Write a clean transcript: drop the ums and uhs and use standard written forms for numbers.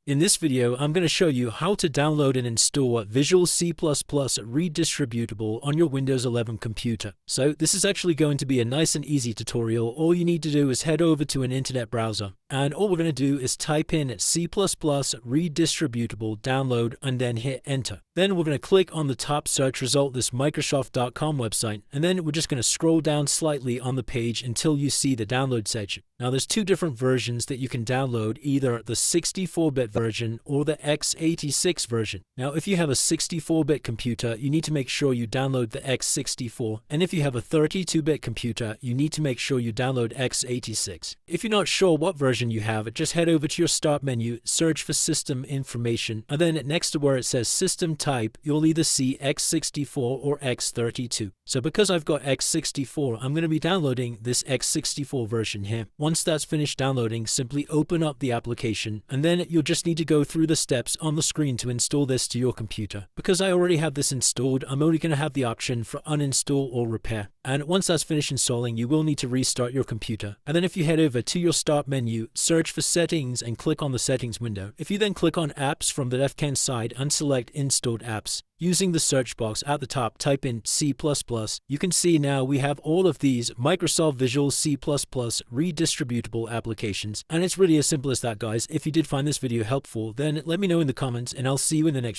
In this video, I'm going to show you how to download and install Visual C++ Redistributable on your Windows 11 computer. So this is actually going to be a nice and easy tutorial. All you need to do is head over to an internet browser, and all we're going to do is type in C++ Redistributable download and then hit enter. Then we're going to click on the top search result, this Microsoft.com website, and then we're just going to scroll down slightly on the page until you see the download section. Now there's two different versions that you can download, either the 64-bit version or the x86 version. Now if you have a 64-bit computer, you need to make sure you download the x64, and if you have a 32-bit computer, you need to make sure you download x86. If you're not sure what version you have, just head over to your start menu, search for system information, and then next to where it says system type, you'll either see x64 or x32. So because I've got x64, I'm going to be downloading this x64 version here. Once that's finished downloading, simply open up the application, and then you'll just need to go through the steps on the screen to install this to your computer. Because I already have this installed, I'm only going to have the option for uninstall or repair. And once that's finished installing, you will need to restart your computer. And then if you head over to your start menu, search for settings and click on the settings window. If you then click on apps from the left-hand side and select installed apps, using the search box at the top, type in C++. You can see now we have all of these Microsoft Visual C++ Redistributable applications. And it's really as simple as that, guys. If you did find this video helpful, then let me know in the comments, and I'll see you in the next